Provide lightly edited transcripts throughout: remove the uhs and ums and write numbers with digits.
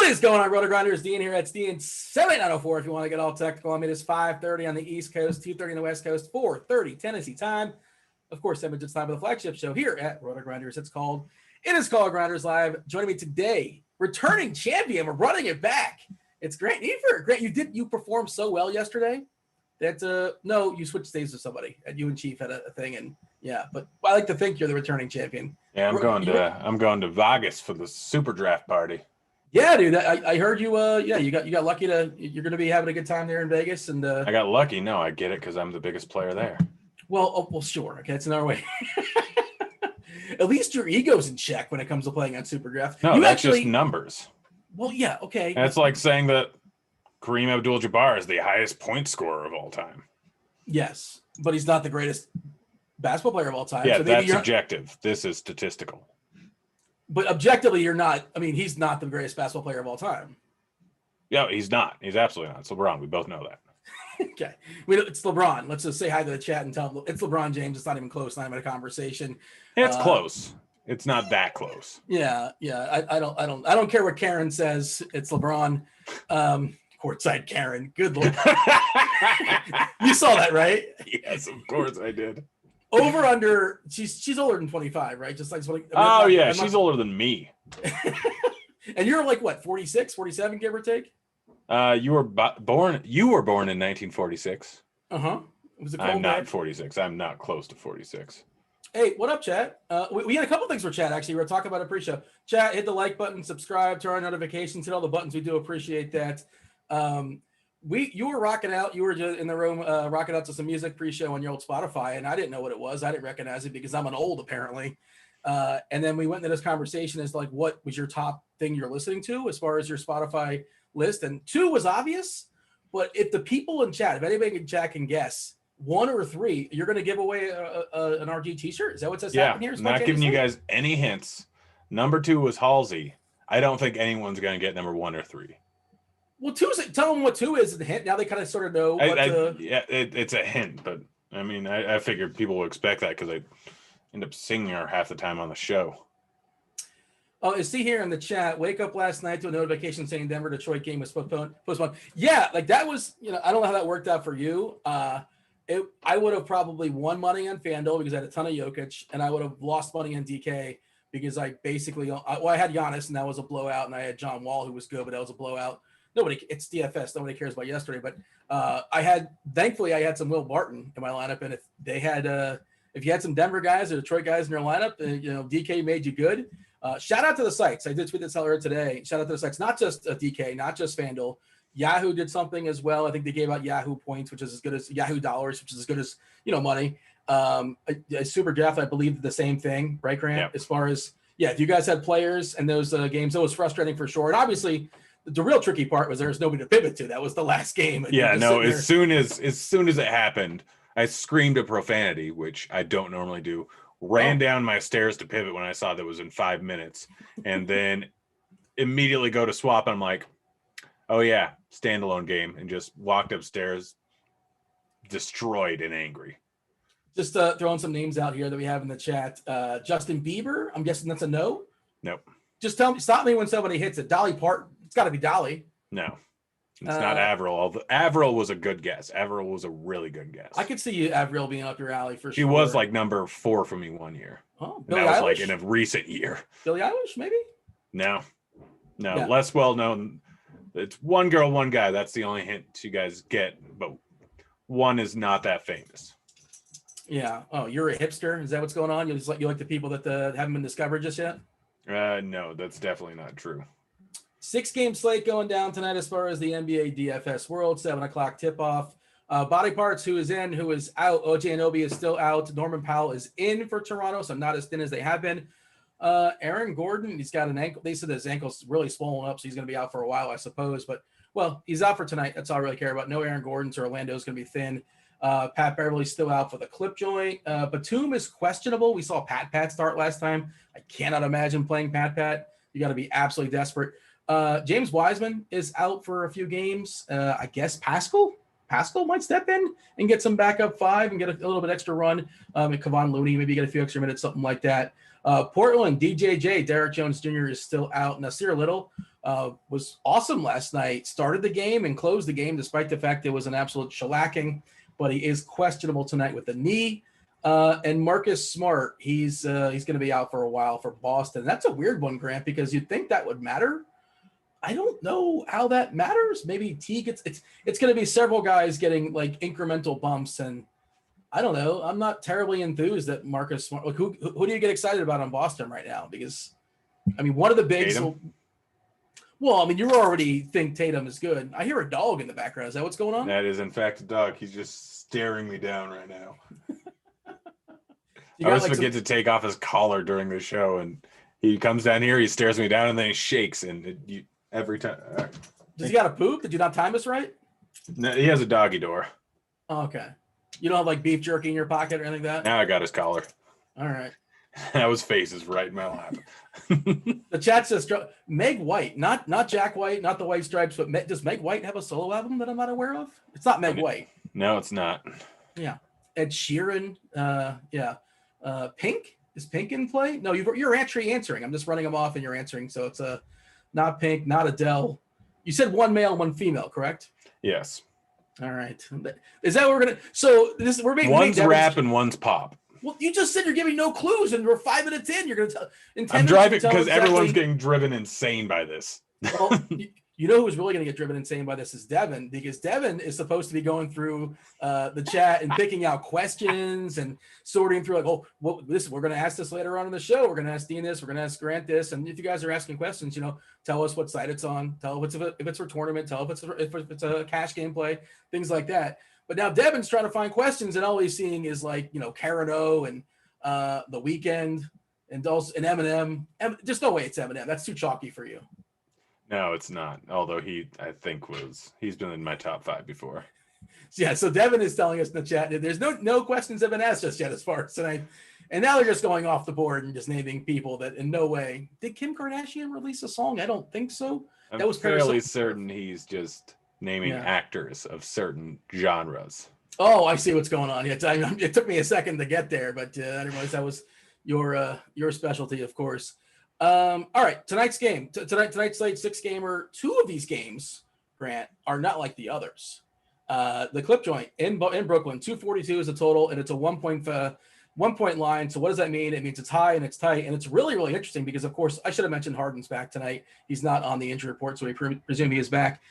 is going on, Rotogrinders? Dean here. It's Dean 7904 if you want to get all technical. I mean, it's 5:30 on the East Coast, 2:30 on the West Coast, 4:30 Tennessee time. Of course, 7 minutes time of the flagship show here at Rotogrinders. It is called Grinderslive. Joining me today, returning champion. We're running it back. It's Grant Nefer. Grant, you performed so well yesterday that no, you switched stages with somebody. And you and Chief had a thing, and yeah. But I like to think you're the returning champion. Yeah, I'm going to Vegas for the super draft party. Yeah, dude. I heard you. You got lucky you're going to be having a good time there in Vegas, and I got lucky. No, I get it because I'm the biggest player there. Well, sure. Okay, it's another way. At least your ego's in check when it comes to playing on Super Draft. No, that's just numbers. Well, yeah, okay. That's like saying that Kareem Abdul-Jabbar is the highest point scorer of all time. Yes, but he's not the greatest basketball player of all time. Yeah, so that's subjective. This is statistical. But objectively, you're not. I mean, he's not the greatest basketball player of all time. Yeah, he's not. He's absolutely not. It's LeBron. We both know that. Okay. It's LeBron. Let's just say hi to the chat and tell them it's LeBron James. It's not even close. Not even a conversation. It's close. It's not that close. Yeah. I don't care what Karen says. It's LeBron. Courtside Karen. Good Lord. You saw that, right? Yes, of course I did. Over under. She's older than 25, right? Just like she's older than me. And you're like what, 46, 47, give or take? You were born in 1946. Uh-huh. It was a cold I'm not day. 46. I'm not close to 46. Hey, what up, chat? We had a couple things for chat, actually. We're talking about a pre-show. Chat, hit the like button, subscribe, turn on notifications, hit all the buttons. We do appreciate that. You were rocking out. You were just in the room rocking out to some music pre-show on your old Spotify, and I didn't know what it was. I didn't recognize it because I'm an old, apparently. And then we went into this conversation as to, like, what was your top thing you're listening to as far as your Spotify list? And 2 was obvious, but if the people in chat, if anybody in chat can guess 1 or 3, you're going to give away an RG t-shirt. Is that what's happening here? I'm not giving you guys any hints. Number 2 was Halsey. I don't think anyone's going to get number 1 or 3. Well, tell them what 2 is the hint. Now they kind of sort of know. It's a hint, but I mean, I figured people will expect that because I end up singing her half the time on the show. Oh, I see here in the chat, wake up last night to a notification saying Denver Detroit game was postponed. Yeah, like that was, I don't know how that worked out for you. I would have probably won money on FanDuel because I had a ton of Jokic, and I would have lost money on DK because I basically, I had Giannis and that was a blowout, and I had John Wall who was good, but that was a blowout. It's DFS. Nobody cares about yesterday, but thankfully I had some Will Barton in my lineup, and if you had some Denver guys or Detroit guys in your lineup, DK made you good. Shout out to the sites. I did tweet this earlier today. Shout out to the sites, not just DK, not just FanDuel. Yahoo did something as well. I think they gave out Yahoo points, which is as good as Yahoo dollars, which is as good as money. A super draft, I believe, the same thing, right, Grant? Yep. As far as if you guys had players and those games, that was frustrating for sure. And obviously, the real tricky part was there was nobody to pivot to. That was the last game. Yeah, no. As soon as it happened, I screamed a profanity, which I don't normally do. Ran down my stairs to pivot when I saw that was in 5 minutes, and then immediately go to swap. And I'm like, oh yeah, standalone game, and just walked upstairs, destroyed and angry. Just throwing some names out here that we have in the chat. Justin Bieber, I'm guessing that's a no. Nope. Just stop me when somebody hits it. Dolly Parton, it's got to be Dolly. No. It's not Avril. Avril was a good guess. Avril was a really good guess. I could see you, Avril, being up your alley for sure. She was like number 4 for me one year. Oh, Billie Eilish? Was like in a recent year. Billie Eilish, maybe? No. Yeah. Less well known. It's one girl, one guy. That's the only hint you guys get. But one is not that famous. Yeah. Oh, you're a hipster? Is that what's going on? You like the people that haven't been discovered just yet? No, that's definitely not true. 6-game slate going down tonight as far as the NBA DFS World, 7 o'clock tip-off. Body Parts, who is in, who is out. OJ Anunoby is still out. Norman Powell is in for Toronto, so not as thin as they have been. Aaron Gordon, he's got an ankle. They said his ankle's really swollen up, so he's going to be out for a while, I suppose. But, well, he's out for tonight. That's all I really care about. No Aaron Gordon, so Orlando's going to be thin. Pat Beverly's still out for the clip joint. Batum is questionable. We saw Pat start last time. I cannot imagine playing Pat. You got to be absolutely desperate. James Wiseman is out for a few games. I guess Pascal Pascal might step in and get some backup 5 and get a little bit extra run. And Kevon Looney maybe get a few extra minutes, something like that. Portland, DJJ, Derek Jones Jr. is still out. Nasir Little was awesome last night. Started the game and closed the game despite the fact it was an absolute shellacking, but he is questionable tonight with the knee. And Marcus Smart, he's going to be out for a while for Boston. That's a weird one, Grant, because you'd think that would matter. I don't know how that matters. Maybe T gets it's going to be several guys getting like incremental bumps, and I don't know. I'm not terribly enthused that Marcus Smart. Like, who do you get excited about on Boston right now? Because I mean, one of the bigs. Well, I mean, you already think Tatum is good. I hear a dog in the background. Is that what's going on? That is in fact a dog. He's just staring me down right now. I always forget to take off his collar during the show, and he comes down here, he stares me down, and then he shakes, and every time. Does he got to poop? Did you not time this right? No, he has a doggy door. Oh, okay. You don't have like beef jerky in your pocket or anything like that? Now I got his collar. All right. That was faces right in my lap. The chat says Meg White, not Jack White, not the White Stripes, but does Meg White have a solo album that I'm not aware of? It's not Meg White. No, it's not. Yeah. Ed Sheeran. Yeah. Pink? Is Pink in play? No, you're actually answering. I'm just running them off and you're answering. So it's not Pink, not Adele. You said one male, one female, correct? Yes. All right. Is that what we're gonna? So we're making one's rap and one's pop. Well, you just said you're giving no clues, and we're 5 minutes in. You're gonna tell. I'm driving because everyone's getting driven insane by this. Well, you know who's really gonna get driven insane by this is Devin, because Devin is supposed to be going through the chat and picking out questions and sorting through like, oh, well, we're gonna ask this later on in the show. We're gonna ask Dean this. We're gonna ask Grant this. And if you guys are asking questions, tell us what site it's on. Tell if it's for tournament. Tell if it's a cash gameplay, things like that. But now Devin's trying to find questions, and all he's seeing is like, Karen O and The Weeknd and also and Eminem. Just no way it's Eminem. That's too chalky for you. No, it's not. Although he's been in my top 5 before. Yeah. So Devin is telling us in the chat that there's no questions have been asked just yet as far as tonight. And now they're just going off the board and just naming people that in no way. Did Kim Kardashian release a song? I don't think so. That was fairly certain he's just naming actors of certain genres. Oh, I see what's going on. Yeah, it took me a second to get there, but I didn't realize that was your specialty, of course. All right, tonight's game. Tonight's slate 6-gamer. 2 of these games, Grant, are not like the others. The clip joint in Brooklyn, 242 is the total, and it's a 1 point line. So what does that mean? It means it's high and it's tight, and it's really, really interesting because, of course, I should have mentioned Harden's back tonight. He's not on the injury report, so we presume he is back.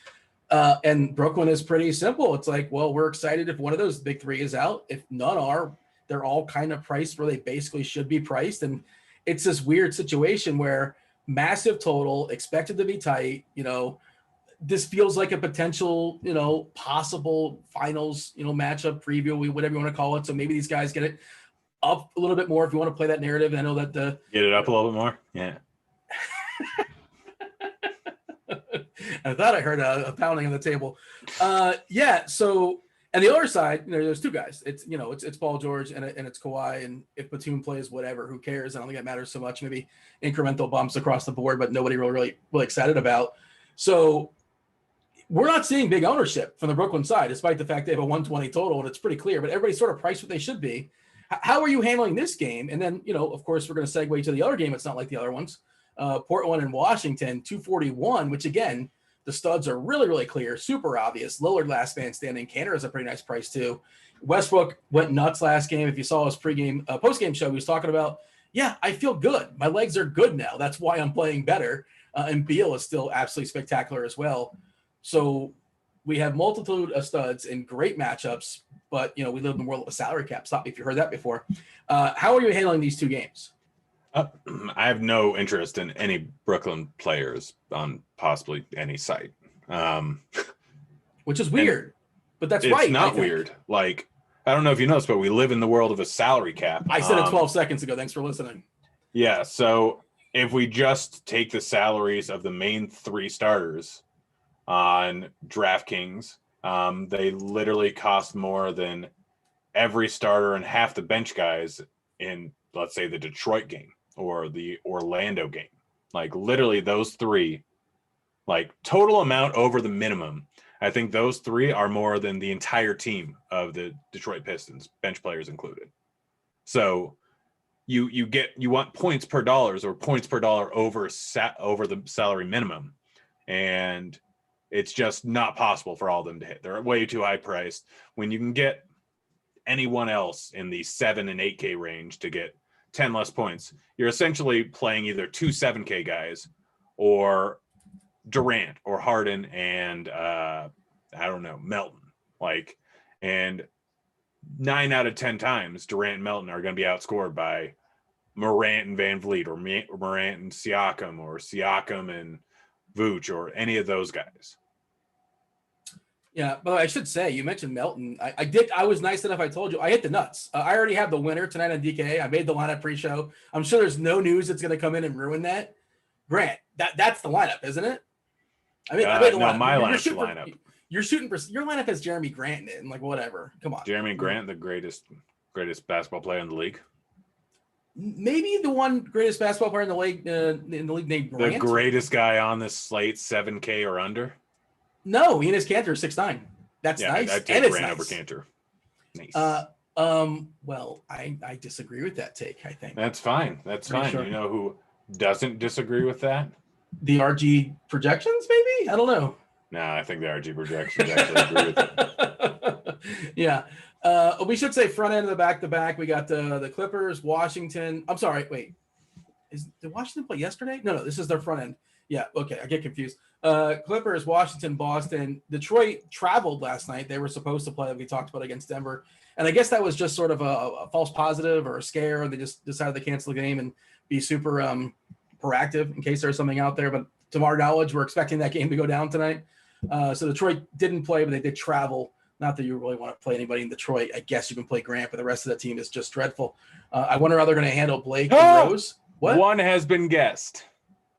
And Brooklyn is pretty simple. It's like, well, we're excited if one of those big 3 is out. If none are, they're all kind of priced where they basically should be priced. And it's this weird situation where massive total, expected to be tight. This feels like a potential, possible finals, matchup preview, whatever you want to call it. So maybe these guys get it up a little bit more if you want to play that narrative. I know that get it up a little bit more. Yeah. I thought I heard a pounding on the table. Yeah. So, and the other side, there's 2 guys. It's it's Paul George and it's Kawhi. And if Batum plays, whatever, who cares? I don't think it matters so much. Maybe incremental bumps across the board, but nobody really excited about. So we're not seeing big ownership from the Brooklyn side, despite the fact they have a 120 total, and it's pretty clear. But everybody's sort of priced what they should be. How are you handling this game? And then of course, we're going to segue to the other game. It's not like the other ones. Portland and Washington, 241, which again, the studs are really, really clear, super obvious. Lillard last man standing. Cantor is a pretty nice price too. Westbrook went nuts last game. If you saw his post-game show, he was talking about, yeah, I feel good. My legs are good now. That's why I'm playing better. And Beal is still absolutely spectacular as well. So we have multitude of studs in great matchups, but we live in the world of a salary cap. Stop me if you heard that before. How are you handling these 2 games? I have no interest in any Brooklyn players on possibly any site. Which is weird, but that's right. It's not weird. Like, I don't know if you noticed, but we live in the world of a salary cap. I said it 12 seconds ago. Thanks for listening. Yeah. So if we just take the salaries of the main 3 starters on DraftKings, they literally cost more than every starter and half the bench guys in, let's say, the Detroit game or the Orlando game. Like literally those 3, like total amount over the minimum. I think those three are more than the entire team of the Detroit Pistons, bench players included. So you want points per dollars or points per dollar over the salary minimum, and it's just not possible for all of them to hit. They're way too high priced. When you can get anyone else in the 7 and 8K range to get 10 less points, you're essentially playing either 2 7K guys or Durant or Harden and I don't know, Melton. And 9 out of 10 times Durant and Melton are going to be outscored by Morant and Van Vliet, or Morant and Siakam, or Siakam and Vooch, or any of those guys. Yeah, but I should say, you mentioned Melton. I was nice enough. I told you I hit the nuts. I already have the winner tonight on DK. I made the lineup pre-show. I'm sure there's no news that's going to come in and ruin that. Grant, that's the lineup, isn't it? I made the lineup. My lineup. You're shooting for your lineup has Jeremy Grant in it, whatever. Come on, Jeremy Grant, the greatest basketball player in the league. Maybe the one greatest basketball player in the league named Grant. The greatest guy on this slate, 7K or under. No, Enes Kanter is 6'9". That's nice. I'd take Grant over Kanter. Nice. Well, I disagree with that take. I think that's fine. That's fine. Sure. You know who doesn't disagree with that? The RG projections, maybe? I don't know. No, I think the RG projections actually agree with it. Yeah. We should say front end of the back-to-back. We got the Clippers, Washington. I'm sorry. Wait. Did Washington play yesterday? No, this is their front end. Yeah. Okay. I get confused. Clippers, Washington, Boston. Detroit traveled last night. They were supposed to play, like we talked about, against Denver. And I guess that was just sort of a false positive or a scare. They just decided to cancel the game and be super proactive in case there's something out there. But to our knowledge, we're expecting that game to go down tonight. So Detroit didn't play, but they did travel. Not that you really want to play anybody in Detroit. I guess you can play Grant, but the rest of the team is just dreadful. I wonder how they're going to handle Blake and Rose. What? One has been guessed.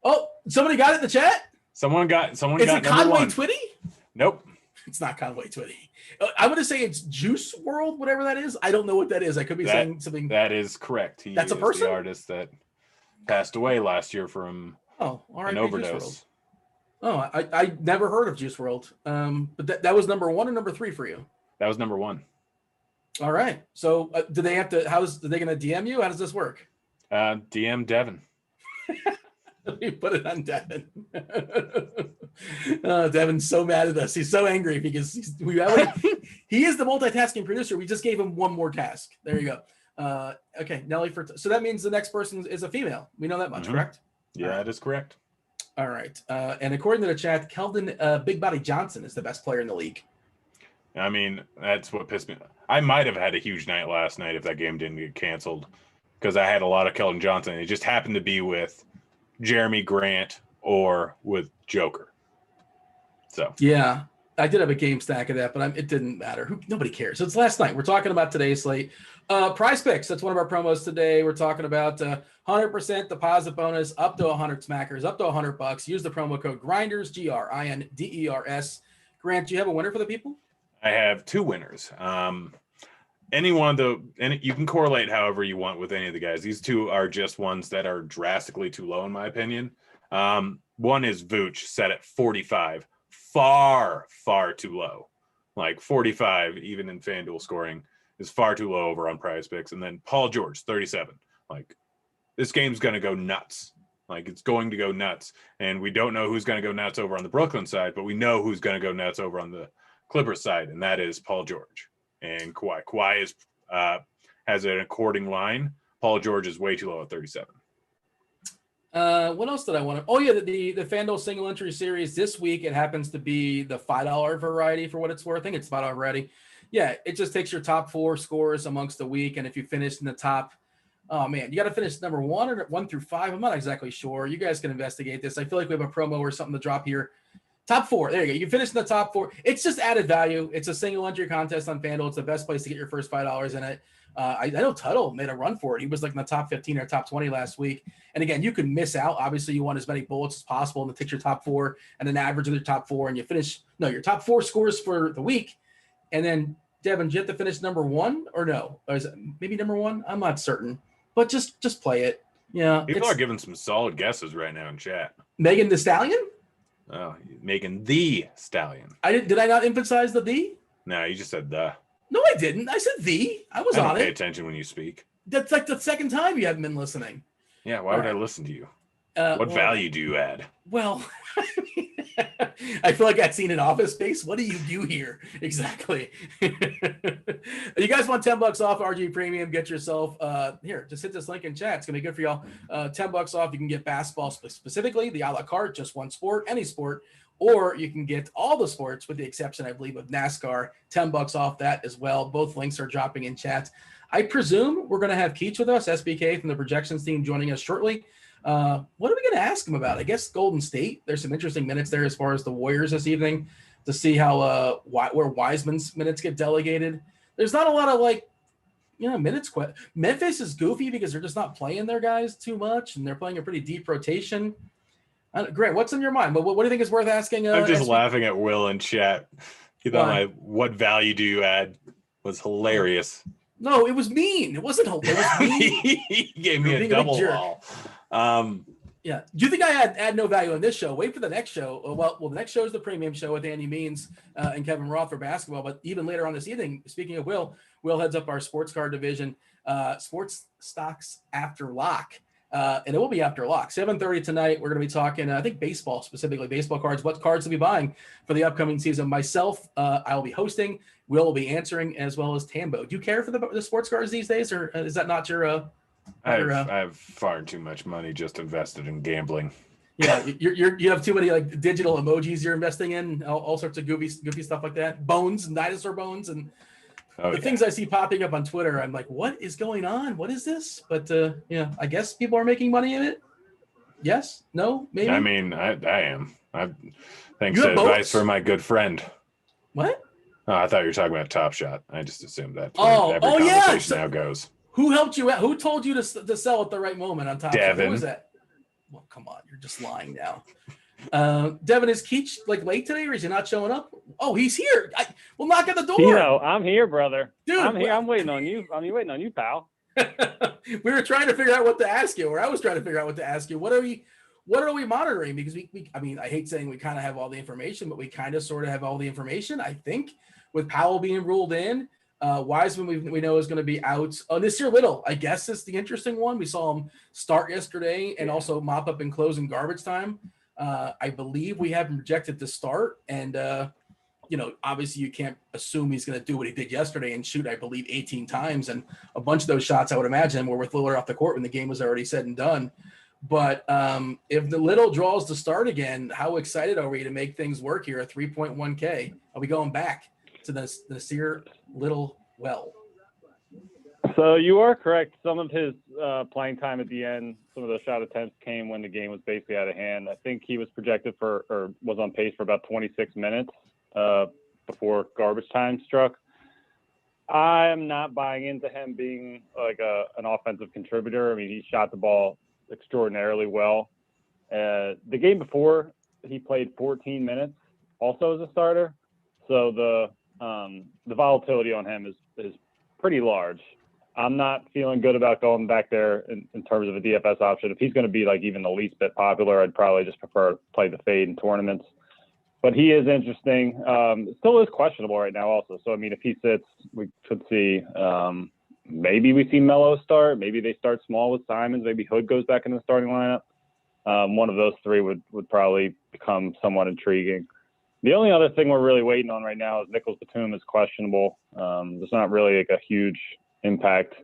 Oh, somebody got it in the chat? Someone got Is it Conway Twitty? Nope. It's not Conway Twitty. I'm going to say it's Juice World, whatever that is. I don't know what that is. I could be saying something. That is correct. That's a person? The artist that passed away last year from an overdose. Oh, I never heard of Juice World. But that was number 1 or number 3 for you? That was number 1. All right. So do they have to? Are they going to DM you? How does this work? DM Devin. We put it on Devin. Devin's so mad at us. He's so angry because he is the multitasking producer. We just gave him one more task. There you go. Okay, Nelly. So that means the next person is a female. We know that much, correct? Yeah, that is correct. All right. And according to the chat, Keldon Big Body Johnson is the best player in the league. I mean, that's what pissed me. I might have had a huge night last night if that game didn't get canceled because I had a lot of Keldon Johnson. It just happened to be with Jeremy Grant or with Joker. So yeah, I did have a game stack of that, but it didn't matter. Nobody cares. It's last night. We're talking about today's slate. Prize Picks. That's one of our promos today. We're talking about 100% deposit bonus up to 100 smackers, up to $100. Use the promo code Grinders, GRINDERS. Grant, do you have a winner for the people? I have 2 winners. You can correlate however you want with any of the guys. These 2 are just ones that are drastically too low in my opinion. One is Vooch, set at 45, far too low. Like 45, even in FanDuel scoring, is far too low over on Prize Picks. And then Paul George, 37. Like this game's gonna go nuts. Like it's going to go nuts, and we don't know who's going to go nuts over on the Brooklyn side, but we know who's going to go nuts over on the Clippers side, and that is Paul George and Kawhi. Kawhi is has an according line. Paul George is way too low at 37. What else did I want to? Oh yeah, the FanDuel single entry series this week. It happens to be the $5 variety for what it's worth. I think it's $5 variety. Yeah, it just takes your top 4 scores amongst the week, and if you finish in the top, oh man, you got to finish number 1 or 1 through 5. I'm not exactly sure. You guys can investigate this. I feel like we have a promo or something to drop here. Top 4. There you go. You finish in the top 4. It's just added value. It's a single entry contest on FanDuel. It's the best place to get your first $5 in it. I know Tuttle made a run for it. He was like in the top 15 or top 20 last week. And again, you can miss out. Obviously, you want as many bullets as possible and to take your top 4 and then average of your top 4 and you finish. No, your top 4 scores for the week. And then, Devin, do you have to finish number 1 or no? Or is it maybe number 1? I'm not certain. But just play it. Yeah. People are giving some solid guesses right now in chat. Megan Thee Stallion? Oh, Megan the Stallion. Did I not emphasize the? No, you just said the. No, I didn't. I said the. I was I don't on pay it. attention when you speak. That's like the second time you haven't been listening. Yeah, why would I listen to you? What value do you add? Well, I feel like I've seen an Office Space. What do you do here exactly? You guys want $10 off RG Premium? Get yourself here. Just hit this link in chat. It's gonna be good for y'all. $10 off. You can get basketball specifically, the a la carte, just one sport, any sport, or you can get all the sports with the exception, I believe, of NASCAR. $10 off that as well. Both links are dropping in chat. I presume we're gonna have Keach with us, SBK from the projections team, joining us shortly. What are we going to ask him about? I guess Golden State. There's some interesting minutes there as far as the Warriors this evening to see how where Wiseman's minutes get delegated. There's not a lot of minutes. Memphis is goofy because they're just not playing their guys too much, and they're playing a pretty deep rotation. Grant, what's in your mind? What do you think is worth asking? I'm just laughing at Will in chat. He thought what value do you add was hilarious. No, it was mean. It wasn't hilarious. It was mean. He gave me a double wall. Yeah. Do you think I add no value on this show? Wait for the next show. Well, the next show is the premium show with Andy Means and Kevin Roth for basketball. But even later on this evening, speaking of Will heads up our sports card division, sports stocks after lock. And it will be after lock. 7:30 tonight. We're going to be talking, I think, baseball, specifically baseball cards. What cards to be buying for the upcoming season? Myself, I will be hosting. Will be answering, as well as Tambo. Do you care for the sports cards these days, or is that not your? I have far too much money just invested in gambling. Yeah, you have too many like digital emojis you're investing in, all sorts of goofy stuff like that. Bones and dinosaur bones and things I see popping up on Twitter. I'm like, what is going on? What is this? But I guess people are making money in it. Yes? No? Maybe? I mean, I am. Thanks to advice from my good friend. What? Oh, I thought you were talking about Top Shot. I just assumed that. Every conversation now goes. Who helped you out? Who told you to sell at the right moment on Top Shot? Who was that? Well, come on. You're just lying now. Devin, is Keach late today, or is he not showing up? Oh, he's here. We'll knock at the door. I'm here, brother. Dude, I'm here. I'm waiting on you. I'm waiting on you, pal. We were trying to figure out what to ask you, or I was trying to figure out what to ask you. What are we monitoring? Because I mean, I hate saying we kind of have all the information, but we kind of sort of have all the information, I think, with Powell being ruled in. Wiseman, we know, is going to be out. Nasir Little, I guess, is the interesting one. We saw him start yesterday and also mop up and close in garbage time. I believe we have him projected to start. And, obviously you can't assume he's going to do what he did yesterday and shoot, I believe, 18 times. And a bunch of those shots, I would imagine, were with Lillard off the court when the game was already said and done. But if the Little draws to start again, how excited are we to make things work here at 3.1K? Are we going back to the Nasir Little well? So you are correct. Some of his playing time at the end, some of those shot attempts came when the game was basically out of hand. I think he was projected or was on pace for about 26 minutes before garbage time struck. I am not buying into him being like an offensive contributor. I mean, he shot the ball extraordinarily well. The game before, he played 14 minutes also as a starter. So the volatility on him is pretty large. I'm not feeling good about going back there in terms of a DFS option. If he's going to be like even the least bit popular, I'd probably just prefer to play the fade in tournaments. But he is interesting. Still is questionable right now also. So, I mean, if he sits, we could see maybe we see Melo start. Maybe they start small with Simons. Maybe Hood goes back in the starting lineup. One of those three would probably become somewhat intriguing. The only other thing we're really waiting on right now is Nicholas Batum is questionable. There's not really like a huge impact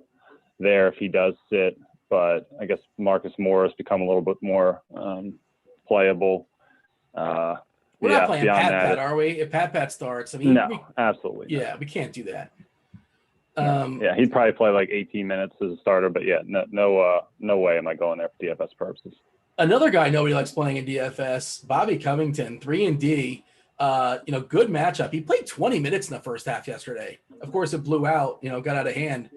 there if he does sit, but I guess Marcus Morris become a little bit more playable. We're not playing Pat, are we? If Pat starts, I mean, no, absolutely. Yeah, not. We can't do that. He'd probably play like 18 minutes as a starter, but no way am I going there for DFS purposes. Another guy nobody likes playing in DFS, Bobby Covington, 3-and-D. Good matchup. He played 20 minutes in the first half yesterday. Of course, it blew out, got out of hand.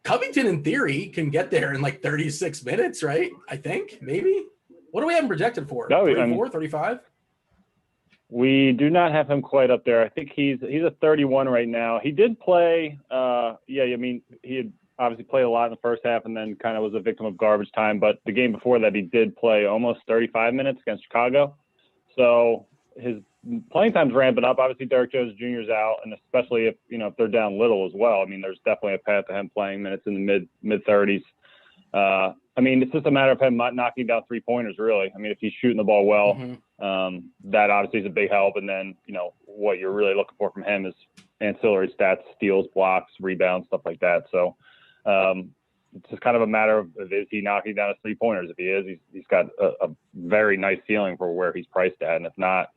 Covington, in theory, can get there in like 36 minutes, right? I think, maybe. What do we have him projected for? 34, 35? We do not have him quite up there. I think he's a 31 right now. He did play, he had obviously played a lot in the first half and then kind of was a victim of garbage time. But the game before that, he did play almost 35 minutes against Chicago. So his playing time's ramping up. Obviously, Derrick Jones Jr.'s out, and especially if they're down little as well. I mean, there's definitely a path to him playing minutes in the mid 30s. I mean, it's just a matter of him knocking down 3-pointers, really. I mean, if he's shooting the ball well, that obviously is a big help. And then, what you're really looking for from him is ancillary stats, steals, blocks, rebounds, stuff like that. So it's just kind of a matter of, is he knocking down his 3-pointers? If he is, he's got a very nice ceiling for where he's priced at. And if not,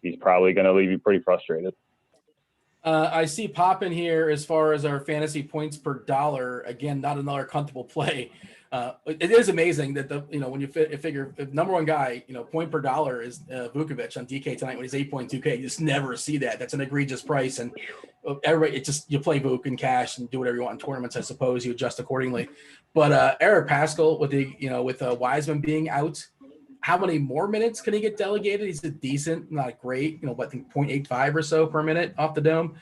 he's probably going to leave you pretty frustrated. I see pop in here as far as our fantasy points per dollar. Again, not another comfortable play. It is amazing that when you figure if number one guy, point per dollar is Vukovic on DK tonight when he's 8.2K. You just never see that. That's an egregious price, and everybody you play Vuk in cash and do whatever you want in tournaments. I suppose you adjust accordingly. But Eric Pascal with with Wiseman being out, how many more minutes can he get delegated? He's a decent, not great, I think 0.85 or so per minute off the dome.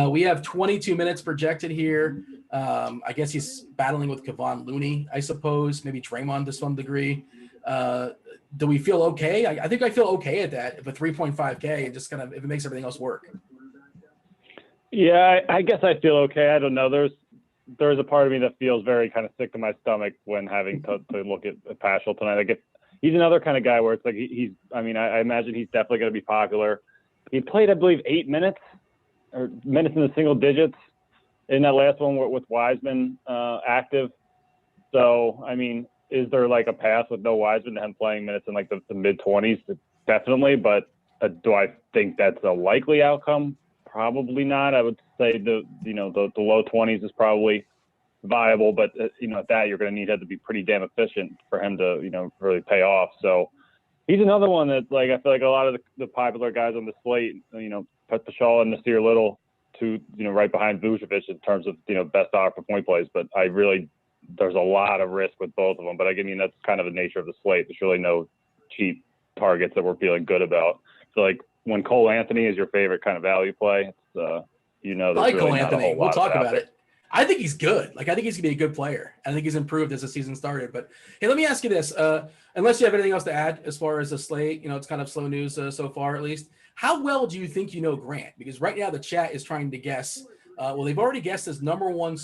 We have 22 minutes projected here. I guess he's battling with Kevon Looney, I suppose, maybe Draymond to some degree. Do we feel okay? I think I feel okay at that. If a 3.5K, and just kind of if it makes everything else work. Yeah, I guess I feel okay. I don't know. There's a part of me that feels very kind of sick to my stomach when having to look at Paschal tonight. He's another kind of guy where it's like I imagine he's definitely going to be popular. He played, I believe, 8 minutes or minutes in the single digits in that last one with Wiseman active. So, I mean, is there like a path with no Wiseman to him playing minutes in like the mid-20s? Definitely. But do I think that's a likely outcome? Probably not. I would say the low 20s is probably viable, but at that you're going to need him to be pretty damn efficient for him to really pay off. So he's another one that I feel like a lot of the popular guys on the slate, Paschal and Nasir Little, to right behind Vucevic in terms of best dollar per point plays. But there's a lot of risk with both of them. But that's kind of the nature of the slate. There's really no cheap targets that we're feeling good about. So when Cole Anthony is your favorite kind of value play, it's there's I like really Cole not Anthony. a whole lot We'll talk out about there. it. I think he's good. I think he's gonna be a good player. I think he's improved as the season started. But hey, let me ask you this: unless you have anything else to add as far as the slate, it's kind of slow news so far, at least. How well do you think Grant? Because right now the chat is trying to guess. They've already guessed his number one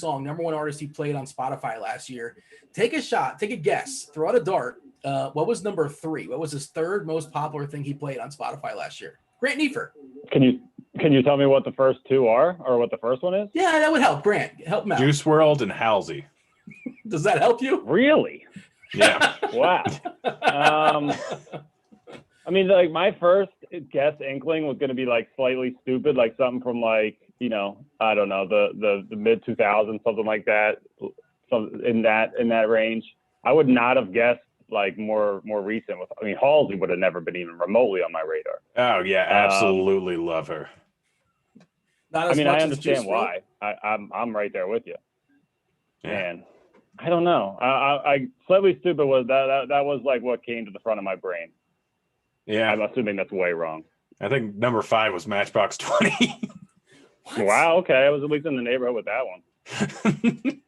artist he played on Spotify last year. Take a shot, take a guess, throw out a dart. What was number 3? What was his third most popular thing he played on Spotify last year? Grant Nefer. Can you tell me what the first two are, or what the first one is? Yeah, that would help. Grant, help him out. Juice WRLD and Halsey. Does that help you? Really? Yeah. Wow. My first guess inkling was going to be slightly stupid, something from I don't know, the mid 2000s, something like that, in that range. I would not have guessed more recent. Halsey would have never been even remotely on my radar. Oh yeah, absolutely love her. Not as much I as understand Juice why. I'm right there with you. Yeah. Man, I don't know. I slightly stupid was that was what came to the front of my brain. Yeah, I'm assuming that's way wrong. I think number 5 was Matchbox 20. Wow. Okay, I was at least in the neighborhood with that one.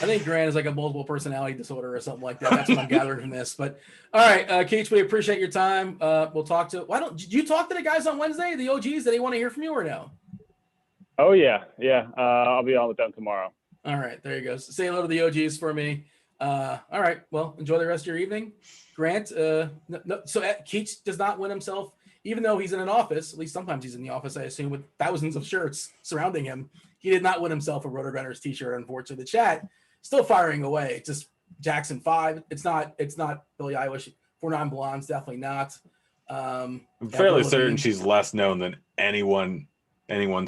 I think Grant is a multiple personality disorder or something like that. That's what I'm gathering from this. But all right, Keach, we appreciate your time. We'll talk to. Did you talk to the guys on Wednesday, the OGs? Did they want to hear from you or no? Oh yeah. I'll be on with them tomorrow. All right, there you go. Say hello to the OGs for me. All right, well, enjoy the rest of your evening, Grant. So Keach does not win himself, even though he's in an office. At least sometimes he's in the office, I assume, with thousands of shirts surrounding him. He did not win himself a Rotogrinders t-shirt, unfortunately. The chat still firing away. It's just Jackson 5. It's not Billie Eilish. 49 Blondes, definitely not. I'm fairly certain she's less known than anyone's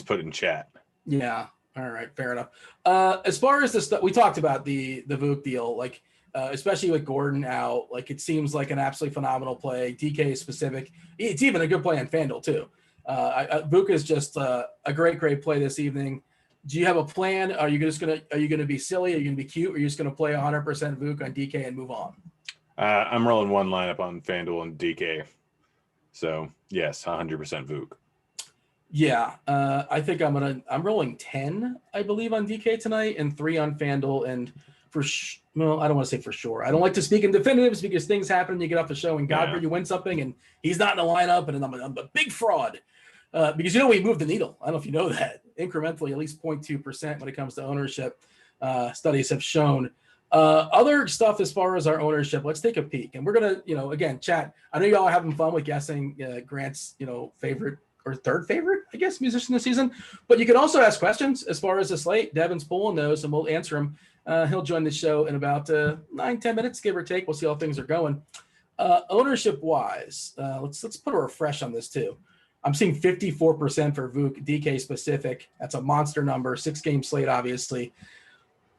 put in chat. Yeah. All right. Fair enough. As far as the stuff we talked about, the Vuk deal, especially with Gordon out, it seems like an absolutely phenomenal play. DK is specific. It's even a good play on FanDuel too. Vuk is just a great play this evening. Do you have a plan? Are you gonna be silly? Are you gonna be cute? Or are you just gonna play 100% Vuk on DK and move on? I'm rolling one lineup on FanDuel and DK. So yes, 100% Vuk. Yeah, I think I'm rolling 10, I believe, on DK tonight and 3 on FanDuel. And well, I don't want to say for sure. I don't like to speak in definitives because things happen and you get off the show and God Yeah. forbid you win something and he's not in the lineup and I'm a big fraud. Because we moved the needle. I don't know if you know that. Incrementally, at least 0.2% when it comes to ownership. Studies have shown. Other stuff as far as our ownership, let's take a peek. And we're going to, again, chat. I know y'all are having fun with guessing Grant's, favorite or third favorite, I guess, musician this season. But you can also ask questions as far as the slate. Devin's pulling those, and we'll answer them. He'll join the show in about 9-10 minutes, give or take. We'll see how things are going. Ownership-wise, let's put a refresh on this, too. I'm seeing 54% for Vuk, DK specific. That's a monster number. 6-game slate, obviously.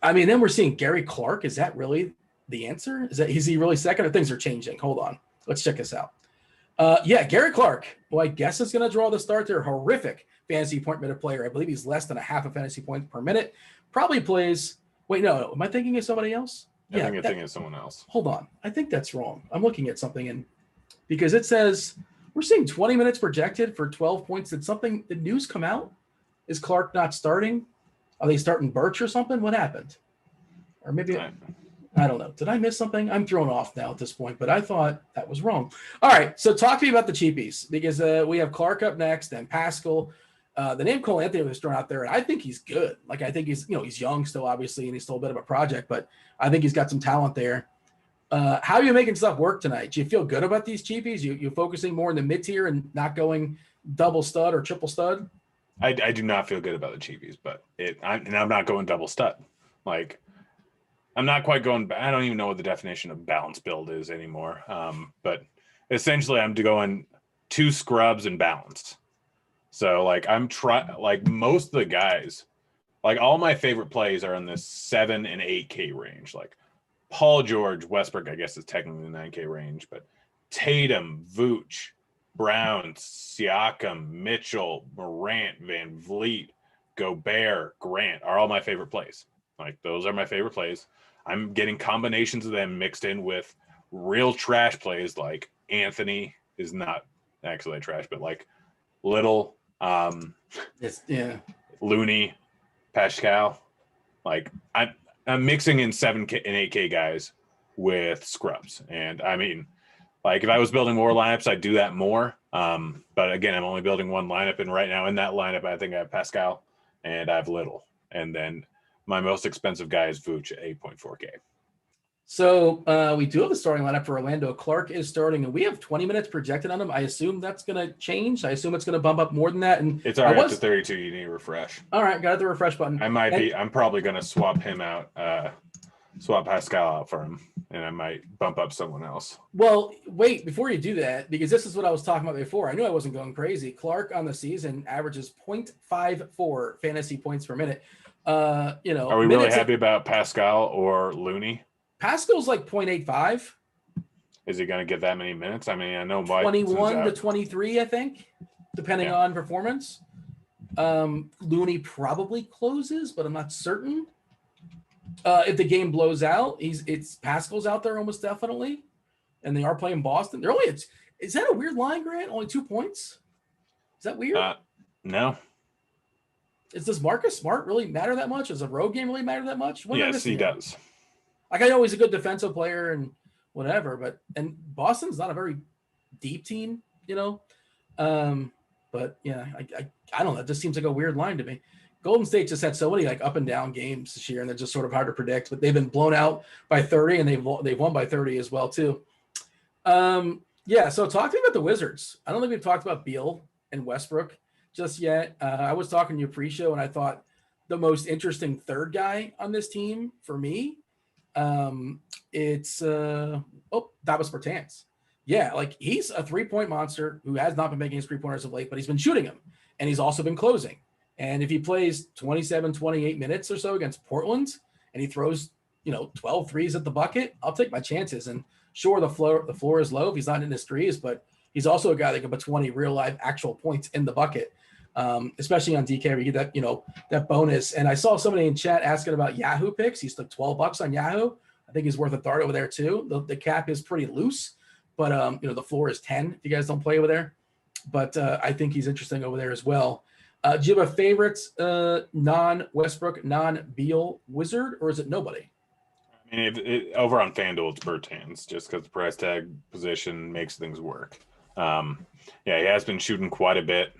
I mean, then we're seeing Gary Clark. Is that really the answer? Is he really second, or things are changing? Hold on. Let's check this out. Gary Clark, who I guess is going to draw the start there. Horrific fantasy point minute player. I believe he's less than a half a fantasy point per minute. Probably plays. Wait, no. Am I thinking of somebody else? I think you're thinking of someone else. Hold on. I think that's wrong. I'm looking at something because it says we're seeing 20 minutes projected for 12 points. Did news come out? Is Clark not starting? Are they starting Birch or something? What happened? Or maybe I don't know. Did I miss something? I'm thrown off now at this point, but I thought that was wrong. All right, so talk to me about the cheapies because we have Clark up next and Pascal. The name Cole Anthony was thrown out there, and I think he's good. Like I think he's young still, obviously, and he's still a bit of a project, but I think he's got some talent there. How are you making stuff work tonight? Do you feel good about these cheapies? You focusing more in the mid tier and not going double stud or triple stud? I do not feel good about the cheapies, but I'm not going double stud. Like I'm not quite going. I don't even know what the definition of balanced build is anymore. But essentially, I'm going 2 scrubs and balance. So like most of the guys, like all my favorite plays are in this 7 and 8K range. Like Paul George, Westbrook, I guess is technically the 9K range, but Tatum, Vooch, Brown, Siakam, Mitchell, Morant, Van Vliet, Gobert, Grant are all my favorite plays. Like those are my favorite plays. I'm getting combinations of them mixed in with real trash plays like Anthony is not actually trash, but like Little, Looney, Pascal. Like I'm mixing in 7K and 8K guys with scrubs. And I mean, like if I was building more lineups, I'd do that more. But again, I'm only building one lineup, and right now in that lineup, I think I have Pascal and I have Little, and then my most expensive guy is Vooch at 8.4K. So we do have a starting lineup for Orlando. Clark is starting, and we have 20 minutes projected on him. I assume that's going to change. I assume it's going to bump up more than that. And it's already up to 32. You need to refresh. All right, got the refresh button. I'm probably going to swap him out, swap Pascal out for him, and I might bump up someone else. Well, wait, before you do that, because this is what I was talking about before. I knew I wasn't going crazy. Clark on the season averages 0.54 fantasy points per minute. Are we really happy about Pascal or Looney? Pascal's like 0.85. Is he going to get that many minutes? I mean, I know 21 to 23, I think, depending on performance. Looney probably closes, but I'm not certain. If the game blows out, it's Pascal's out there almost definitely, and they are playing Boston. They're only is that a weird line, Grant? Only 2 points? Is that weird? No. Does Marcus Smart really matter that much? Does a road game really matter that much? Yes, he does. Like I know he's a good defensive player and whatever, and Boston's not a very deep team, But yeah, I don't know. It just seems like a weird line to me. Golden State just had so many like up and down games this year, and they're just sort of hard to predict. But they've been blown out by 30, and they've won by 30 as well too. So talk to me about the Wizards. I don't think we've talked about Beal and Westbrook just yet. I was talking to you pre-show, and I thought the most interesting third guy on this team for me, that was Bertans. Yeah, like he's a 3-point monster who has not been making his 3-pointers of late, but he's been shooting them, and he's also been closing. And if he plays 27, 28 minutes or so against Portland, and he throws 12 threes at the bucket, I'll take my chances. And sure, the floor is low if he's not in his threes, but he's also a guy that can put 20 real life actual points in the bucket, especially on DK where you get that that bonus. And I saw somebody in chat asking about Yahoo picks. He's like $12 on Yahoo. I think he's worth a dart over there too. The cap is pretty loose, but the floor is 10 if you guys don't play over there. But I think he's interesting over there as well. Do you have a favorite non-Westbrook, non-Beal Wizard, or is it nobody? I mean, over on FanDuel, it's Bertans, just because the price tag position makes things work. Yeah, he has been shooting quite a bit.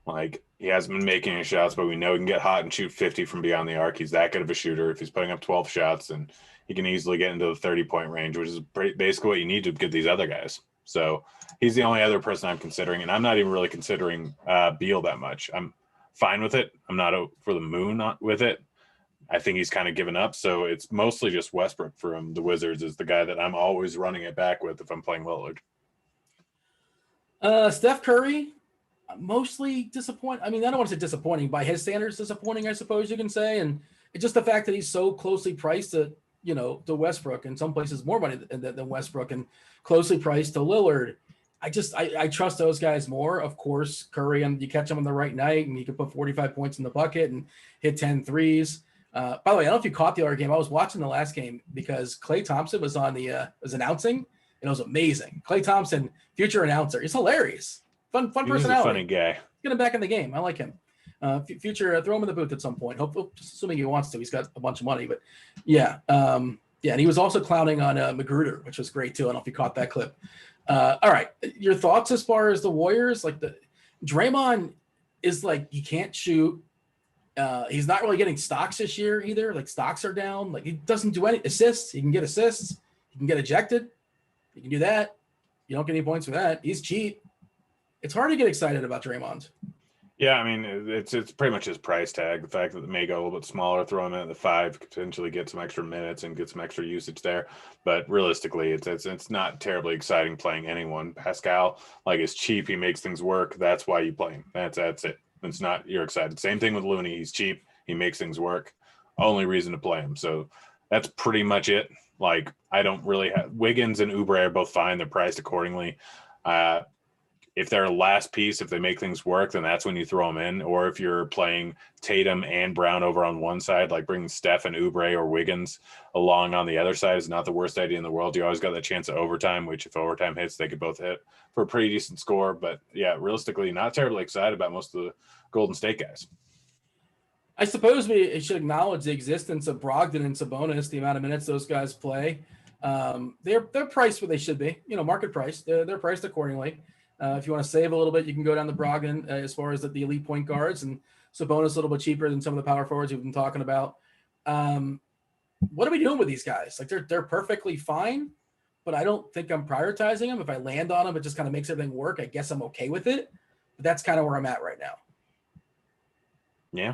Like, he hasn't been making any shots, but we know he can get hot and shoot 50 from beyond the arc. He's that good of a shooter. If he's putting up 12 shots, then he can easily get into the 30-point range, which is basically what you need to get these other guys. So he's the only other person I'm considering, and I'm not even really considering Beal that much. I'm fine with it. I'm not for the moon with it. I think he's kind of given up. So it's mostly just Westbrook from the Wizards is the guy that I'm always running it back with if I'm playing Lillard. Steph Curry, mostly disappointing. I mean, I don't want to say disappointing by his standards, disappointing, I suppose you can say. And it's just the fact that he's so closely priced to Westbrook, in some places more money than Westbrook, and closely priced to Lillard. I trust those guys more. Of course, Curry, and you catch him on the right night and you can put 45 points in the bucket and hit 10 threes. By the way, I don't know if you caught the other game. I was watching the last game because Klay Thompson was on was announcing, and it was amazing. Klay Thompson, future announcer. He's hilarious. Fun personality. He's a funny guy. Get him back in the game. I like him. Future, throw him in the booth at some point. Hopefully, assuming he wants to. He's got a bunch of money, but yeah. Yeah, and he was also clowning on Magruder, which was great too. I don't know if you caught that clip. All right, your thoughts as far as the Warriors? Like Draymond is like, he can't shoot. He's not really getting stocks this year either. Like, stocks are down. Like, he doesn't do any assists. He can get assists. He can get ejected. He can do that. You don't get any points for that. He's cheap. It's hard to get excited about Draymond. Yeah, I mean, it's pretty much his price tag. The fact that they may go a little bit smaller, throw him in at the 5, potentially get some extra minutes and get some extra usage there. But realistically, it's not terribly exciting playing anyone. Pascal, like, is cheap. He makes things work. That's why you play him. That's it. It's not you're excited. Same thing with Looney. He's cheap. He makes things work. Only reason to play him. So that's pretty much it. Like, I don't really have Wiggins and Oubre are both fine. They're priced accordingly. If they're a last piece, if they make things work, then that's when you throw them in. Or if you're playing Tatum and Brown over on one side, like bringing Steph and Oubre or Wiggins along on the other side is not the worst idea in the world. You always got that chance of overtime, which if overtime hits, they could both hit for a pretty decent score. But yeah, realistically, not terribly excited about most of the Golden State guys. I suppose we should acknowledge the existence of Brogdon and Sabonis, the amount of minutes those guys play. They're priced where they should be, market price. They're priced accordingly. If you want to save a little bit, you can go down the Brogdon as far as the elite point guards, and Sabonis a little bit cheaper than some of the power forwards we've been talking about. What are we doing with these guys? Like, they're perfectly fine, but I don't think I'm prioritizing them. If I land on them, it just kind of makes everything work. I guess I'm okay with it, but that's kind of where I'm at right now. Yeah.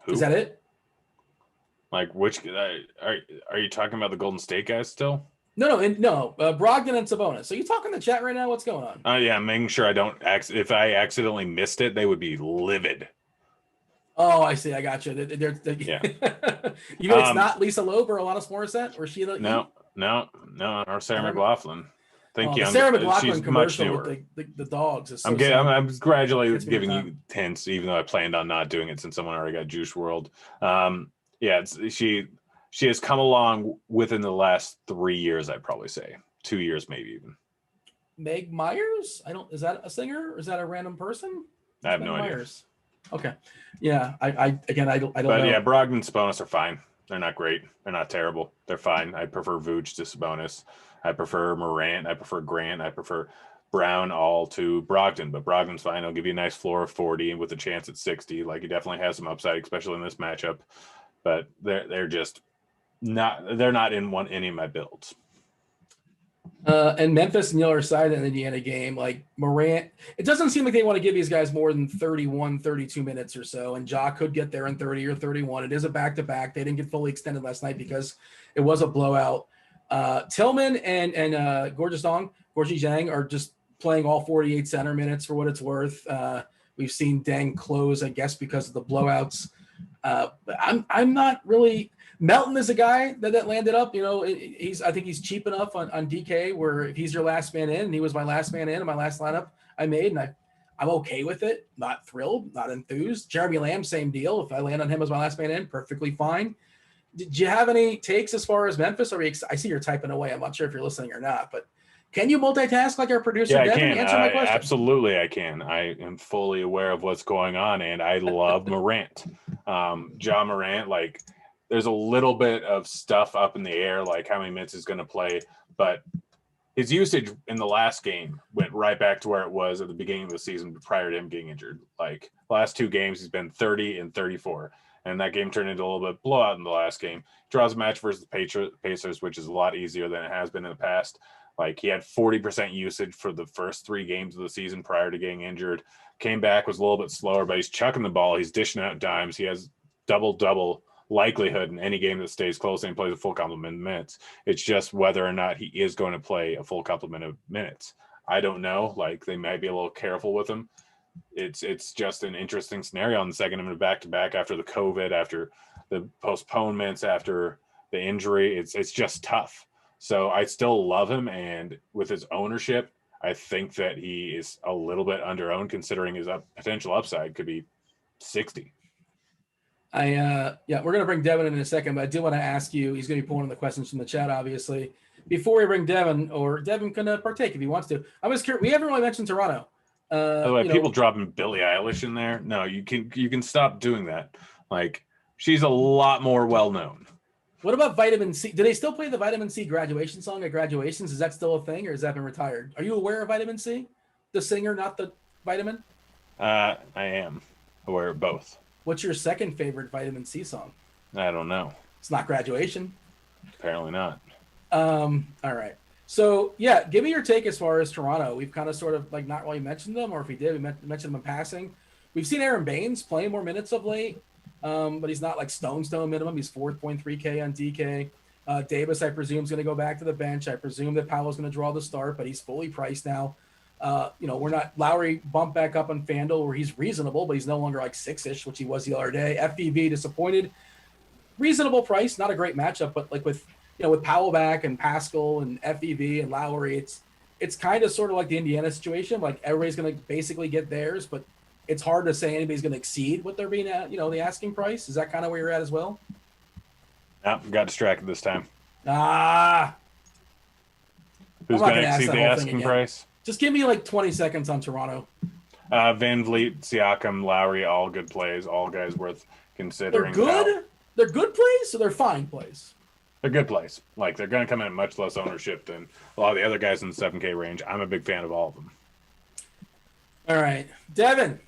Who? Is that it? Like, which are you talking about the Golden State guys still? No. Brogdon and Sabonis. So you talking in the chat right now? What's going on? Yeah, making sure I don't. If I accidentally missed it, they would be livid. Oh, I see. I got you. They're yeah. You mean it's not Lisa Loeb or Alanis Morissette or Sheila? No, or Sarah McLaughlin. Thank you. Sarah McLachlan she's commercial much newer. with the dogs. Is so I'm gradually giving you hints, even though I planned on not doing it since someone already got Juice WRLD. She has come along within the last 3 years, I'd probably say 2 years, maybe even. Meg Myers? Is that a singer or is that a random person? I have no idea. Okay. Yeah. I don't know. But yeah, Brogdon and Sabonis are fine. They're not great. They're not terrible. They're fine. I prefer Vooch to Sabonis. I prefer Morant. I prefer Grant. I prefer Brown all to Brogdon, but Brogdon's fine. He'll give you a nice floor of 40 and with a chance at 60. Like, he definitely has some upside, especially in this matchup. But they're just not. They're not in any of my builds. And Memphis and the other side of the Indiana game, like Morant, it doesn't seem like they want to give these guys more than 31, 32 minutes or so. And Ja could get there in 30 or 31. It is a back-to-back. They didn't get fully extended last night because it was a blowout. Tillman and Gorgeous Zhang are just playing all 48 center minutes for what it's worth. We've seen Deng close, I guess, because of the blowouts. But I'm not really. Melton is a guy that landed up. I think he's cheap enough on DK where if he's your last man in, and he was my last man in my last lineup I made, and I'm okay with it. Not thrilled, not enthused. Jeremy Lamb, same deal. If I land on him as my last man in, perfectly fine. Did you have any takes as far as Memphis? I see you're typing away. I'm not sure if you're listening or not, but can you multitask like our producer? Yeah, Devin? I can. Answer my question. Absolutely, I can. I am fully aware of what's going on, and I love Morant. Ja Morant, like, there's a little bit of stuff up in the air, like how many minutes he's going to play, but his usage in the last game went right back to where it was at the beginning of the season prior to him getting injured. Like last 2 games, he's been 30 and 34. And that game turned into a little bit blowout in the last game. Draws a match versus the Pacers, which is a lot easier than it has been in the past. Like he had 40% usage for the first 3 games of the season prior to getting injured. Came back, was a little bit slower, but he's chucking the ball. He's dishing out dimes. He has double likelihood in any game that stays close and plays a full complement of minutes. It's just whether or not he is going to play a full complement of minutes. I don't know. Like they might be a little careful with him. It's just an interesting scenario on the second him back-to-back after the COVID, after the postponements, after the injury. It's just tough. So I still love him, and with his ownership, I think that he is a little bit under-owned considering his potential upside could be 60. We're gonna bring Devin in a second, but I do want to ask you. He's gonna be pulling the questions from the chat, obviously. Before we bring Devin, or Devin can partake if he wants to. I'm just curious. We haven't really mentioned Toronto. By the way, people dropping Billie Eilish in there. No, you can stop doing that. Like she's a lot more well known. What about Vitamin C? Do they still play the Vitamin C graduation song at graduations? Is that still a thing, or has that been retired? Are you aware of Vitamin C, the singer, not the vitamin? I am aware of both. What's your second favorite Vitamin C song? I don't know. It's not Graduation. Apparently not. All right. So, yeah, give me your take as far as Toronto. We've kind of sort of like not really mentioned them, or if we did, we mentioned them in passing. We've seen Aaron Baines playing more minutes of late, but he's not like stone minimum. He's 4.3K on DK. Davis, I presume, is going to go back to the bench. I presume that Powell's going to draw the start, but he's fully priced now. We're not Lowry bumped back up on FanDuel where he's reasonable, but he's no longer like 6-ish, which he was the other day. FBV disappointed. Reasonable price, not a great matchup, but like with Powell back and Pascal and FEV and Lowry, it's kind of sort of like the Indiana situation. Like everybody's going to basically get theirs, but it's hard to say anybody's going to exceed what they're being at, the asking price. Is that kind of where you're at as well? No, got distracted this time. Who's going to exceed the asking price? Just give me like 20 seconds on Toronto. Van Vliet, Siakam, Lowry, all good plays, all guys worth considering. They're good? They're good plays, or they're fine plays? They're good plays. Like, they're going to come in at much less ownership than a lot of the other guys in the 7K range. I'm a big fan of all of them. All right. Devin.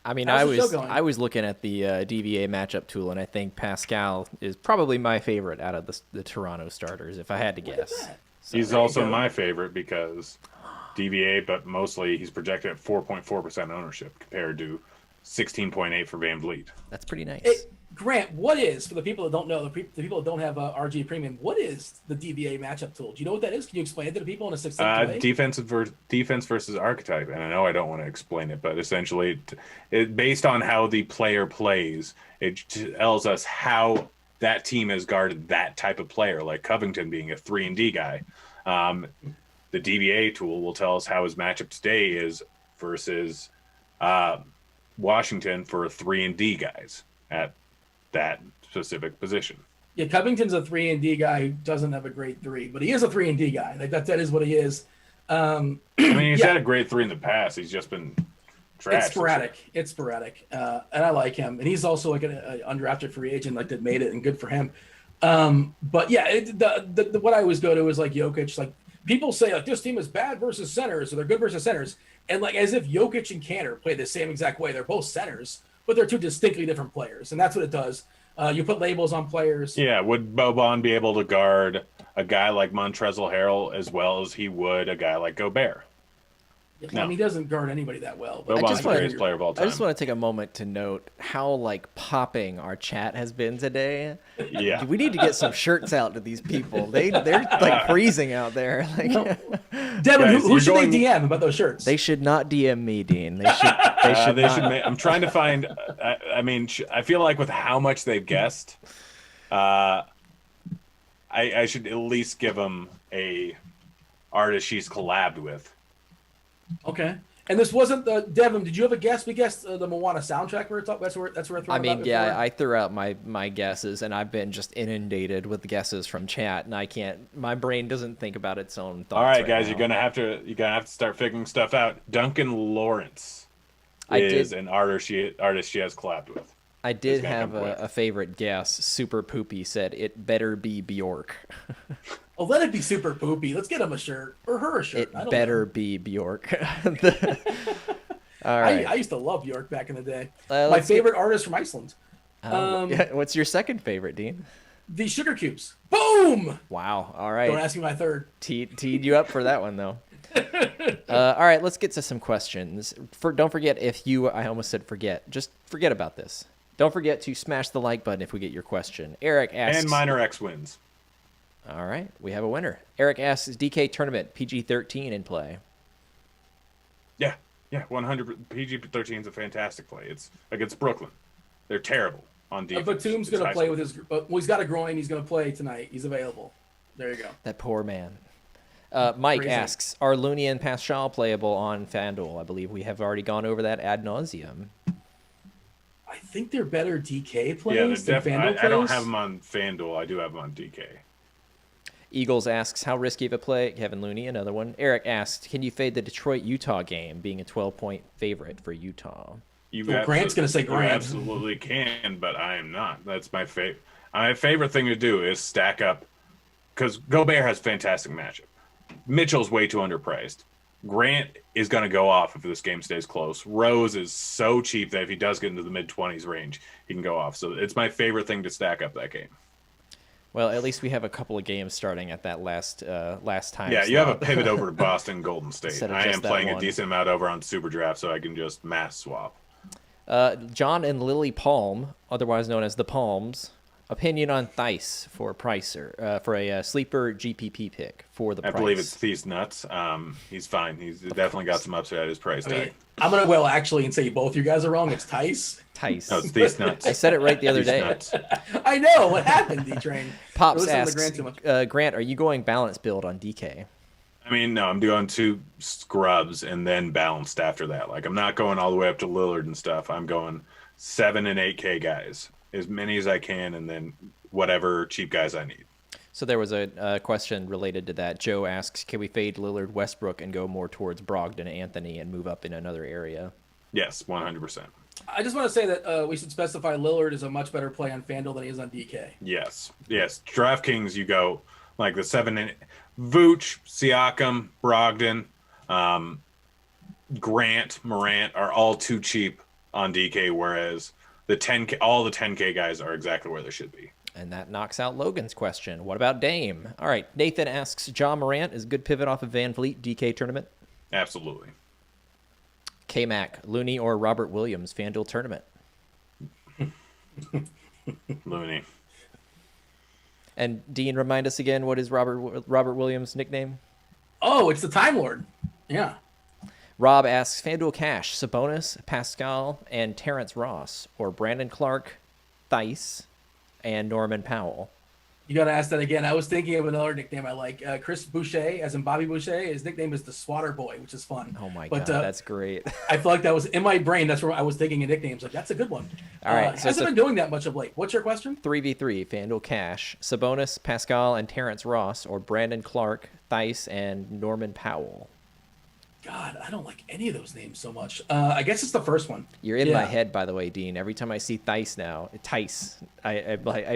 I mean, I was looking at the DVA matchup tool, and I think Pascal is probably my favorite out of the Toronto starters, if I had to guess. So, he's also my favorite because DVA, but mostly he's projected at 4.4% ownership compared to 16.8 for Van Vliet. That's pretty nice. Grant, what is, for the people that don't know, the people that don't have RG Premium, what is the DVA matchup tool? Do you know what that is? Can you explain it to the people in a succinct way? Defense versus archetype, and I know I don't want to explain it, but essentially, based on how the player plays, it tells us how that team has guarded that type of player, like Covington being a 3-and-D guy. The DVA tool will tell us how his matchup today is versus Washington for 3-and-D guys at that specific position. Yeah, Covington's a 3-and-D guy who doesn't have a great 3, but he is a 3-and-D guy. Like that is what he is. I mean, he's had a great 3 in the past. He's just been trash. It's sporadic. And I like him. And he's also like an undrafted free agent, like that made it, and good for him. But yeah, what I always go to is like Jokic. Like people say like this team is bad versus centers, or they're good versus centers, and like as if Jokic and Cantor play the same exact way. They're both centers, but they're two distinctly different players, and that's what it does. You put labels on players. Yeah, would Boban be able to guard a guy like Montrezl Harrell as well as he would a guy like Gobert? No. I mean, he doesn't guard anybody that well. But Boban's the greatest player of all time. I just want to take a moment to note how like popping our chat has been today. Yeah, we need to get some shirts out to these people. They're like freezing out there. Like, Devin, who should they DM about those shirts? They should not DM me, Dean. They should. I'm trying to find. I mean, I feel like with how much they've guessed, I should at least give them a artist she's collabed with. Okay. And this wasn't the Devin. Did you have a guess? We guessed the Moana soundtrack. That's where I mean, yeah, I threw out my guesses, and I've been just inundated with guesses from chat, and I can't. My brain doesn't think about its own thoughts. All right, guys, now. you're gonna have to start figuring stuff out. Duncan Lawrence is an artist she has collabed with. I did have a favorite guess. Super Poopy said it better be Bjork. Oh, let it be Super Poopy. Let's get him a shirt or her a shirt. It better be Bjork. All right. I used to love Bjork back in the day. My favorite artist from Iceland. What's your second favorite, Dean? The Sugar Cubes. Boom! Wow. All right. Don't ask me my third. Teed you up for that one, though. All right, let's get to some questions. Don't forget I almost said forget. Just forget about this. Don't forget to smash the like button if we get your question. Eric asks... And Minor X wins. All right, we have a winner. Eric asks, DK tournament, PG-13 in play. Yeah, 100. PG-13 is a fantastic play. It's against Brooklyn. They're terrible on defense. Batum's going to play with his... well, he's got a groin. He's going to play tonight. He's available. There you go. That poor man. Mike asks, are Looney and Pascal playable on FanDuel? I believe we have already gone over that ad nauseum. I think they're better DK plays than FanDuel plays. I don't have them on FanDuel. I do have them on DK. Eagles asks, how risky of a play? Kevin Looney, another one. Eric asks, can you fade the Detroit-Utah game, being a 12-point favorite for Utah? Grant's going to say Grant. You absolutely can, but I am not. That's my favorite. My favorite thing to do is stack up, because Gobert has fantastic matchup. Mitchell's way too underpriced. Grant is going to go off if this game stays close. Rose is so cheap that if he does get into the mid-20s range, he can go off. So it's my favorite thing to stack up that game. Well, at least we have a couple of games starting at that last time. Yeah, you have a pivot over to Boston Golden State. I am playing a decent amount over on Super Draft, so I can just mass swap. John and Lily Palm, otherwise known as the Palms, opinion on Theis for Pricer, for a sleeper GPP pick for the price. I believe it's Theis nuts. He's fine. He's definitely got some upside at his price tag. I'm going to actually and say both you guys are wrong. It's Theis. Theis. No, it's Theis nuts. I said it right the other day. I know. What happened, D-Train? Pops asks, Grant, are you going balance build on DK? I mean, no, I'm doing 2 scrubs and then balanced after that. Like, I'm not going all the way up to Lillard and stuff. I'm going 7 and 8K guys, as many as I can, and then whatever cheap guys I need. So there was a question related to that. Joe asks, can we fade Lillard, Westbrook, and go more towards Brogdon, Anthony, and move up in another area? Yes, 100%. I just want to say that we should specify Lillard is a much better play on FanDuel than he is on DK. Yes. DraftKings, you go like the 7 and Vooch, Siakam, Brogdon, Grant, Morant are all too cheap on DK, whereas all the 10K guys are exactly where they should be. And that knocks out Logan's question. What about Dame? All right, Nathan asks, John Morant is a good pivot off of Van Vliet DK tournament? Absolutely. K-Mac, Looney or Robert Williams FanDuel tournament? Looney. And Dean, remind us again, what is Robert Williams' nickname? Oh, it's the Time Lord. Yeah. Rob asks, FanDuel Cash, Sabonis, Pascal, and Terrence Ross, or Brandon Clark, Theis, and Norman Powell. You got to ask that again. I was thinking of another nickname I like. Chris Boucher, as in Bobby Boucher. His nickname is the Swatter Boy, which is fun. Oh, my God. That's great. I feel like that was in my brain. That's where I was thinking of nicknames. Like, that's a good one. All right. So hasn't been doing that much of late. What's your question? 3v3, FanDuel Cash, Sabonis, Pascal, and Terrence Ross, or Brandon Clark, Theis, and Norman Powell. God, I don't like any of those names so much. I guess it's the first one. You're in my head, by the way, Dean. Every time I see Theis now,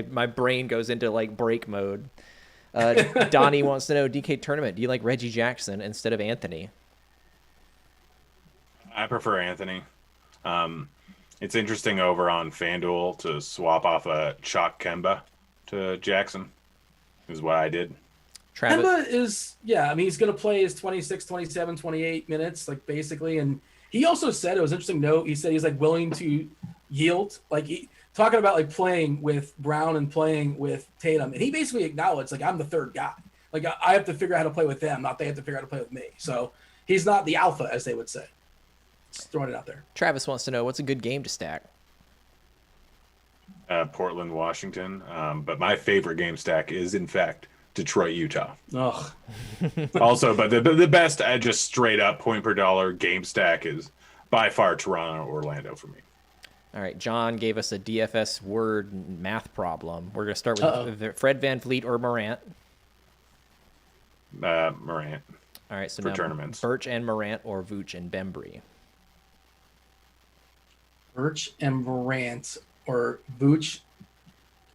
my brain goes into like break mode. Donnie wants to know, DK tournament, do you like Reggie Jackson instead of Anthony? I prefer Anthony. It's interesting over on FanDuel to swap off a Chalk Kemba to Jackson is what I did. Kemba is, he's going to play his 26, 27, 28 minutes, like basically. And he also said, it was an interesting note, he said he's like willing to yield. Like talking about like playing with Brown and playing with Tatum. And he basically acknowledged, like, I'm the third guy. Like I have to figure out how to play with them, not they have to figure out how to play with me. So he's not the alpha, as they would say. Just throwing it out there. Travis wants to know, what's a good game to stack? Portland, Washington. But my favorite game stack is, in fact, Detroit, Utah. Ugh. Also, but the best just straight up point per dollar game stack is by far Toronto, Orlando for me. All right, John gave us a DFS word math problem. We're going to start with Fred Van Vliet or Morant. Morant. All right, so for now tournaments. Birch and Morant or Vooch and Bembry. Birch and Morant. or Vooch.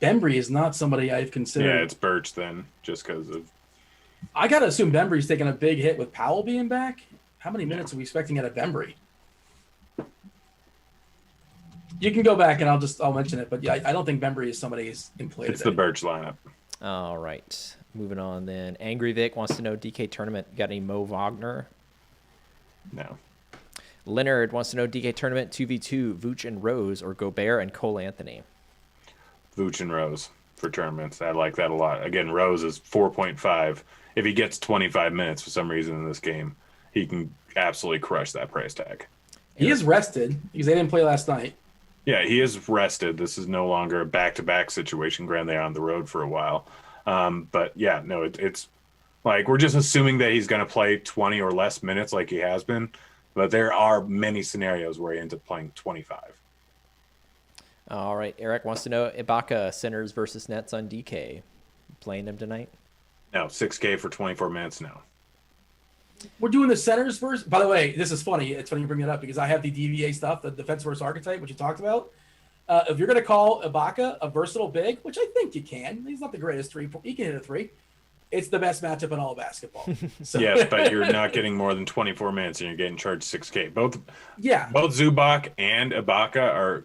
Bembry is not somebody I've considered. Yeah, it's Birch then, just because of. I gotta assume Bembry's taking a big hit with Powell being back. How many minutes are we expecting out of Bembry? You can go back and I'll mention it, but yeah, I don't think Bembry is somebody who's in play It's today. the Birch lineup. All right. Moving on then. Angry Vic wants to know DK tournament. Got any Mo Wagner? No. Leonard wants to know DK tournament 2v2, Vooch and Rose or Gobert and Cole Anthony. Vooch and Rose for tournaments. I like that a lot. Again, Rose is 4.5. If he gets 25 minutes for some reason in this game, he can absolutely crush that price tag. He is rested because they didn't play last night. Yeah, he is rested. This is no longer a back-to-back situation. Granted, they're on the road for a while. But yeah, no, it's like we're just assuming that he's going to play 20 or less minutes like he has been. But there are many scenarios where he ends up playing 25. All right. Eric wants to know Ibaka Centers versus Nets on DK. Playing him tonight? No, 6K for 24 minutes now. We're doing the centers first. By the way, this is funny. It's funny you bring it up because I have the DVA stuff, the defense versus archetype, which you talked about. If you're going to call Ibaka a versatile big, which I think you can, he's not the greatest three. He can hit a three. It's the best matchup in all of basketball. So. Yes, but you're not getting more than 24 minutes and you're getting charged 6K. Both Zubac and Ibaka are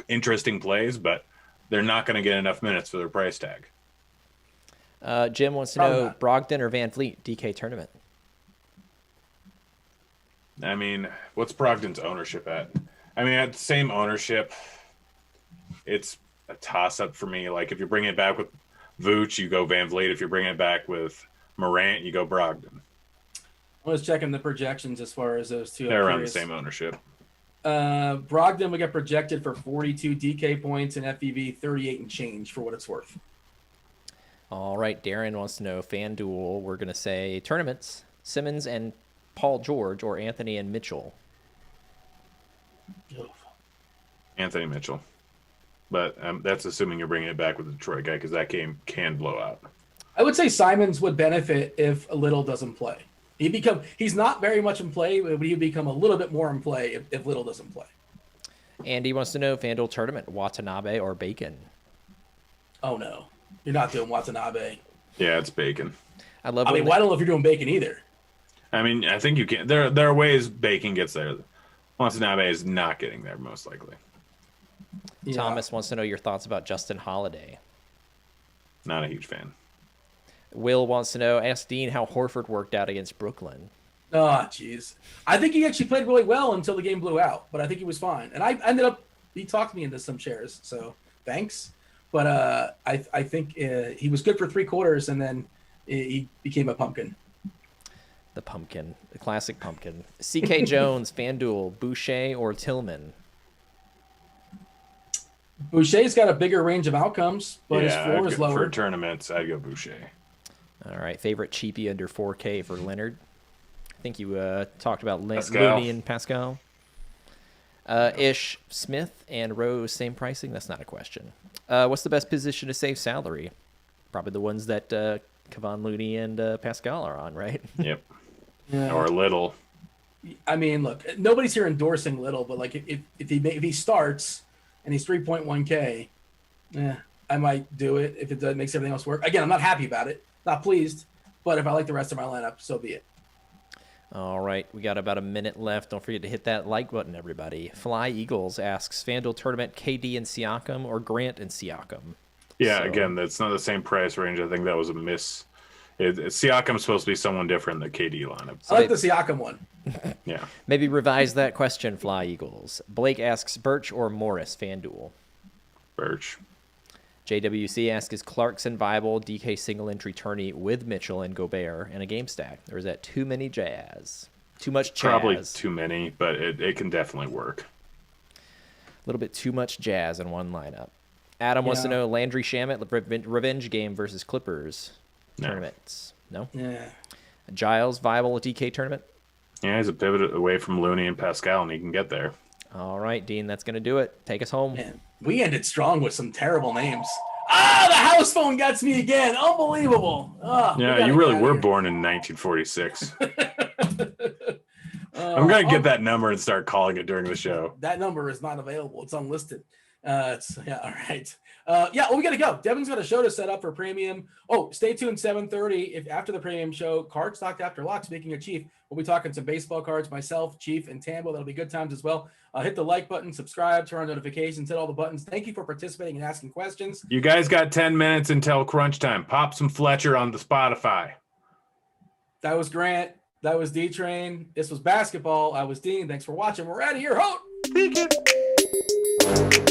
interesting plays, but they're not going to get enough minutes for their price tag. Jim wants to know Brogdon or Van Fleet DK tournament. I mean, what's Brogdon's ownership at? I mean, at the same ownership, it's a toss-up for me. Like, if you're bringing it back with Vooch, you go Van Vliet. If you're bringing it back with Morant, you go Brogdon. I was checking the projections as far as those two. They're around the same ownership. Brogdon we got projected for 42 DK points and FEV 38 and change for what it's worth. All right. Darren wants to know FanDuel. We're going to say tournaments, Simmons and Paul George or Anthony and Mitchell. Anthony Mitchell. But that's assuming you're bringing it back with the Detroit guy because that game can blow out. I would say Simons would benefit if Little doesn't play. He's not very much in play, but he'd become a little bit more in play if Little doesn't play. Andy wants to know FanDuel tournament, Watanabe or Bacon. Oh no, you're not doing Watanabe. Yeah, it's Bacon. I mean, I don't know if you're doing Bacon either. I mean, I think you can. There are ways Bacon gets there. Watanabe is not getting there, most likely. Yeah. Thomas wants to know your thoughts about Justin Holiday. Not a huge fan. Will wants to know, ask Dean how Horford worked out against Brooklyn. Oh, jeez. I think he actually played really well until the game blew out, but I think he was fine. And he talked me into some shares, so thanks. But I think he was good for 3 quarters, and then he became a pumpkin. The pumpkin, the classic pumpkin. CK Jones, FanDuel, Boucher or Tillman? Boucher's got a bigger range of outcomes, but his floor is lower. For tournaments, I'd go Boucher. All right, favorite cheapie under 4K for Leonard. I think you talked about Pascal. Looney and Pascal. Ish, Smith, and Rose, same pricing? That's not a question. What's the best position to save salary? Probably the ones that Kevon Looney and Pascal are on, right? Yep. Yeah. Or Little. I mean, look, nobody's here endorsing Little, but like if he starts and he's 3.1K, I might do it if it makes everything else work. Again, I'm not happy about it, not pleased, but if I like the rest of my lineup, so be it. All right, we got about a minute left. Don't forget to hit that like button, everybody. Fly Eagles asks, FanDuel tournament, KD and Siakam or Grant and Siakam? Yeah, again, that's not the same price range. I think that was a miss. Siakam's supposed to be someone different than the KD lineup. I like the Siakam one. Yeah. Maybe revise that question, Fly Eagles. Blake asks, Birch or Morris, FanDuel? Birch. JWC asks, is Clarkson viable DK single entry tourney with Mitchell and Gobert and a game stack? Or is that too many Jazz? Too much Jazz? Probably too many, but it can definitely work. A little bit too much Jazz in one lineup. Adam wants to know Landry Shamet revenge game versus Clippers tournaments. No? Yeah. Giles viable DK tournament? Yeah, he's a pivot away from Looney and Pascal, and he can get there. All right, Dean, that's going to do it. Take us home. Man, we ended strong with some terrible names. The house phone gets me again. Unbelievable. Yeah, you really were born in 1946. I'm going to get that number and start calling it during the show. That number is not available. It's unlisted. Yeah, all right. Yeah, well, we got to go. Devin's got a show to set up for premium. Oh, stay tuned, 7:30. If after the premium show, Card Stock After Lock, speaking of Chief, we'll be talking some baseball cards, myself, Chief, and Tambo. That'll be good times as well. Hit the like button, subscribe, turn on notifications, hit all the buttons. Thank you for participating and asking questions. You guys got 10 minutes until crunch time. Pop some Fletcher on the Spotify. That was Grant. That was D-Train. This was basketball. I was Dean. Thanks for watching. We're out of here. Ho! Thank you.